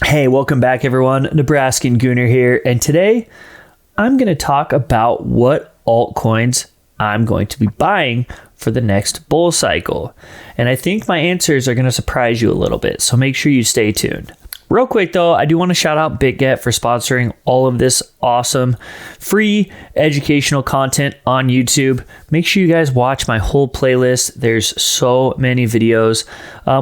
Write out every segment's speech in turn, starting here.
Hey, welcome back everyone. NebraskanGooner here, and today I'm going to talk about what altcoins I'm going to be buying for the next bull cycle. And I think my answers are going to surprise you a little bit, so make sure you stay tuned. Real quick though, I do want to shout out Bitget for sponsoring all of this awesome free educational content on YouTube. Make sure you guys watch my whole playlist. There's so many videos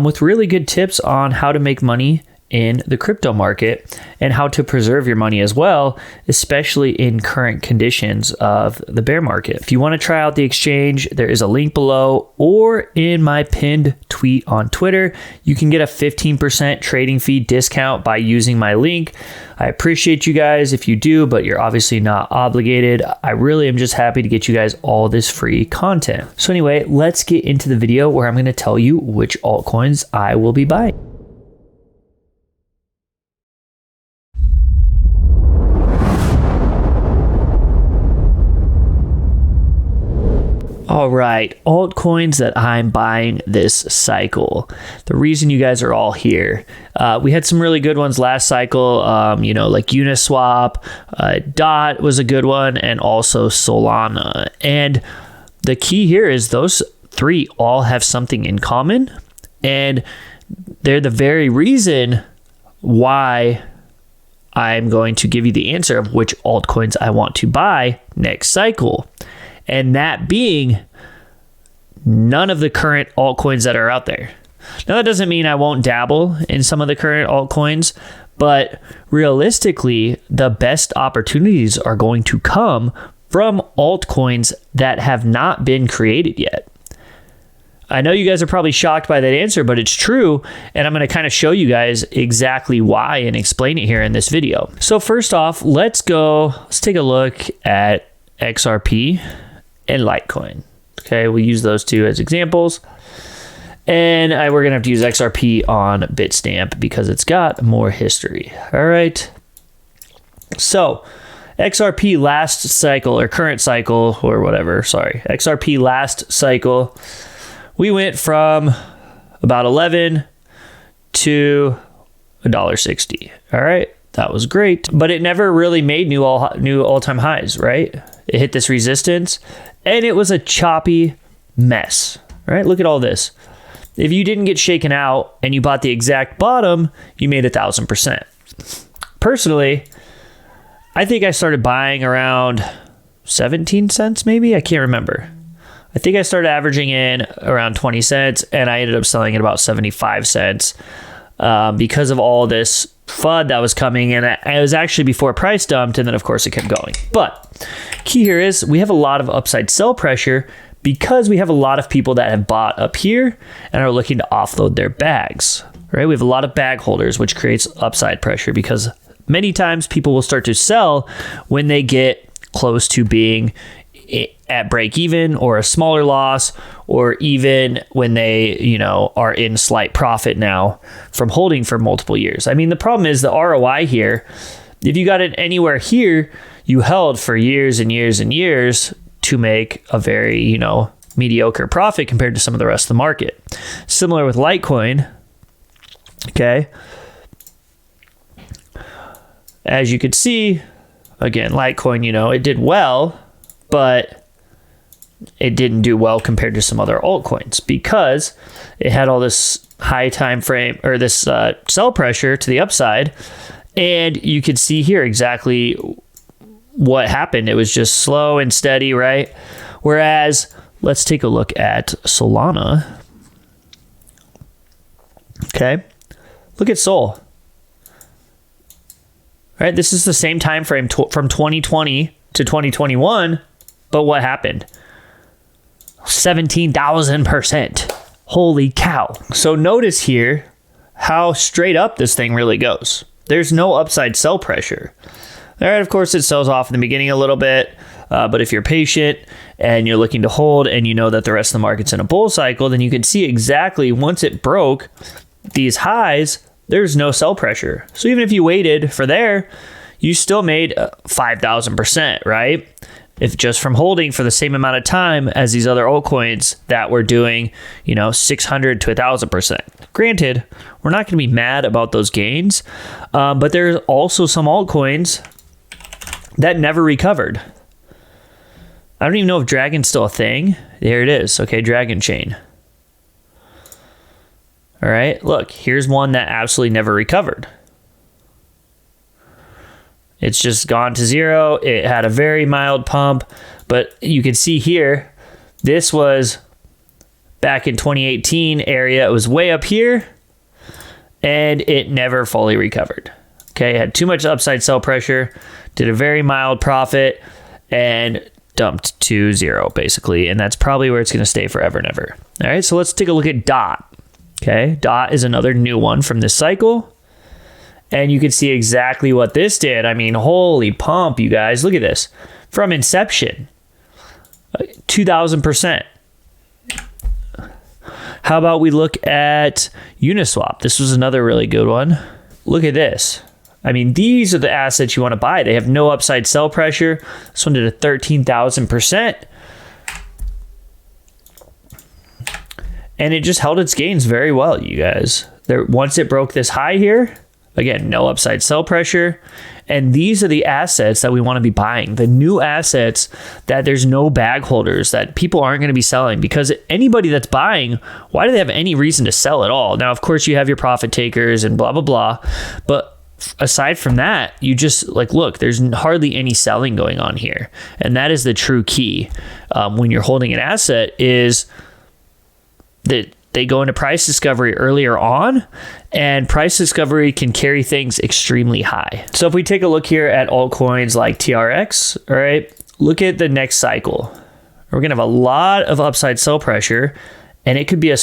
with really good tips on how to make money in the crypto market and how to preserve your money as well, especially in current conditions of the bear market. If you want to try out the exchange, there is a link below or in my pinned tweet on Twitter. You can get a 15% trading fee discount by using my link. I appreciate you guys if you do, but you're obviously not obligated. I really am just happy to get you guys all this free content. So anyway, let's get into the video where I'm going to tell you which altcoins I will be buying. All right, altcoins that I'm buying this cycle. The reason you guys are all here, we had some really good ones last cycle, like UNISWAP, DOT was a good one, and also SOLANA. And the key here is those three all have something in common, and they're the very reason why I'm going to give you the answer of which altcoins I want to buy next cycle. And that being none of the current altcoins that are out there. Now, that doesn't mean I won't dabble in some of the current altcoins, but realistically, the best opportunities are going to come from altcoins that have not been created yet. I know you guys are probably shocked by that answer, but it's true, and I'm going to kind of show you guys exactly why and explain it here in this video. So first off, let's take a look at XRP and LITECOIN. Okay, we'll use those two as examples. And we're going to have to use XRP on Bitstamp because it's got more history. All right. So XRP last cycle or current cycle or whatever, XRP last cycle, we went from about 11 to $1.60. All right. That was great, but it never really made new all-time highs, right? It hit this resistance, and it was a choppy mess, right? Look at all this. If you didn't get shaken out and you bought the exact bottom, you made 1,000%. Personally, I think I started buying around 17 cents, maybe? I can't remember. I think I started averaging in around 20 cents, and I ended up selling at about 75 cents because of all this FUD that was coming, and it was actually before price dumped, and then of course it kept going. But key here is we have a lot of upside sell pressure because we have a lot of people that have bought up here and are looking to offload their bags, right? We have a lot of bag holders, which creates upside pressure because many times people will start to sell when they get close to being at break even or a smaller loss, or even when they, are in slight profit now from holding for multiple years. I mean, the problem is the ROI here. If you got it anywhere here, you held for years and years and years to make a very, mediocre profit compared to some of the rest of the market. Similar with LITECOIN. Okay. As you could see, again, LITECOIN, it did well, but it didn't do well compared to some other altcoins because it had all this high time frame or this sell pressure to the upside. And you could see here exactly what happened. It was just slow and steady, right? Whereas let's take a look at Solana. Okay. Look at Sol. Right? This is the same time frame from 2020 to 2021, but what happened? 17,000%. Holy cow. So notice here how straight up this thing really goes. There's no upside sell pressure. All right, of course, it sells off in the beginning a little bit, but if you're patient and you're looking to hold and you know that the rest of the market's in a bull cycle, then you can see exactly once it broke these highs, there's no sell pressure. So even if you waited for there, you still made 5,000%, right? if just from holding for the same amount of time as these other altcoins that were doing, 600 to 1,000%. Granted, we're not going to be mad about those gains, but there's also some altcoins that never recovered. I don't even know if Dragon's still a thing. There it is. Okay, Dragon Chain. All right, look, here's one that absolutely never recovered. It's just gone to zero. It had a very mild pump, but you can see here, this was back in 2018 area. It was way up here and it never fully recovered. Okay, it had too much upside sell pressure, did a very mild profit and dumped to zero basically. And that's probably where it's going to stay forever and ever. All right, so let's take a look at DOT. Okay, DOT is another new one from this cycle. And you can see exactly what this did. I mean, holy pump, you guys. Look at this. From inception, 2,000%. How about we look at UNISWAP? This was another really good one. Look at this. I mean, these are the assets you want to buy. They have no upside sell pressure. This one did a 13,000%. And it just held its gains very well, you guys. Once it broke this high here, again, no upside sell pressure. And these are the assets that we want to be buying. The new assets that there's no bag holders, that people aren't going to be selling, because anybody that's buying, why do they have any reason to sell at all? Now, of course, you have your profit takers and blah, blah, blah. But aside from that, you just look, there's hardly any selling going on here. And that is the true key when you're holding an asset, is that they go into price discovery earlier on, and price discovery can carry things extremely high. So if we take a look here at altcoins like TRX, all right, look at the next cycle. We're gonna have a lot of upside sell pressure, and it could be a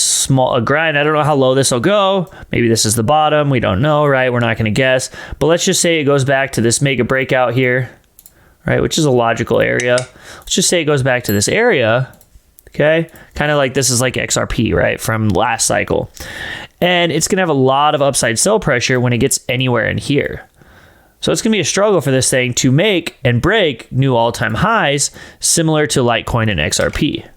grind. I don't know how low this will go. Maybe this is the bottom. We don't know, right? We're not gonna guess. But let's just say it goes back to this mega breakout here, right? Which is a logical area. Let's just say it goes back to this area. Okay, kind of like this is like XRP, right, from last cycle. And it's going to have a lot of upside sell pressure when it gets anywhere in here. So it's going to be a struggle for this thing to make and break new all-time highs, similar to LITECOIN and XRP.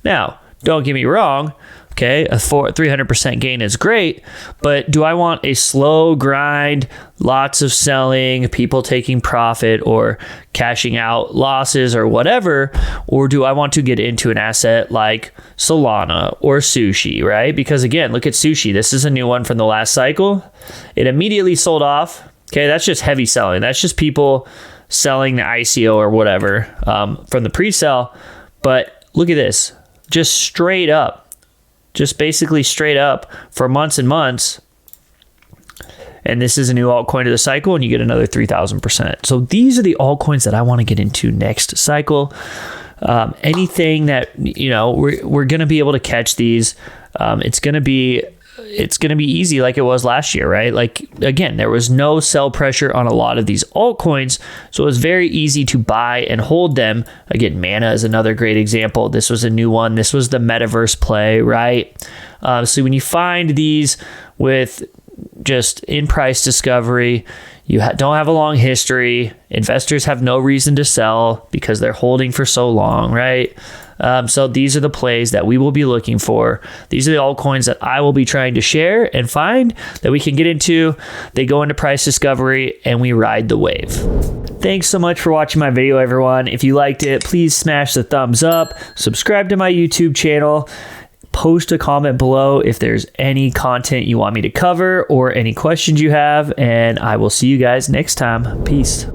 Now, don't get me wrong, okay, a 300% gain is great, but do I want a slow grind, lots of selling, people taking profit or cashing out losses or whatever, or do I want to get into an asset like Solana or Sushi, right? Because again, look at Sushi. This is a new one from the last cycle. It immediately sold off. Okay, that's just heavy selling. That's just people selling the ICO or whatever from the pre-sale. But look at this, just straight up. Just basically straight up for months and months. And this is a new altcoin to the cycle, and you get another 3,000%. So these are the altcoins that I want to get into next cycle. Anything that, we're going to be able to catch these. It's going to be easy like it was last year, right? Like, again, there was no sell pressure on a lot of these altcoins, so it was very easy to buy and hold them. Again, Mana is another great example. This was a new one. This was the metaverse play, right? So when you find these with just in price discovery, you don't have a long history, investors have no reason to sell because they're holding for so long, right? So these are the plays that we will be looking for. These are the altcoins that I will be trying to share and find that we can get into. They go into price discovery and we ride the wave. Thanks so much for watching my video, everyone. If you liked it, please smash the thumbs up, subscribe to my YouTube channel, post a comment below if there's any content you want me to cover or any questions you have, and I will see you guys next time. Peace.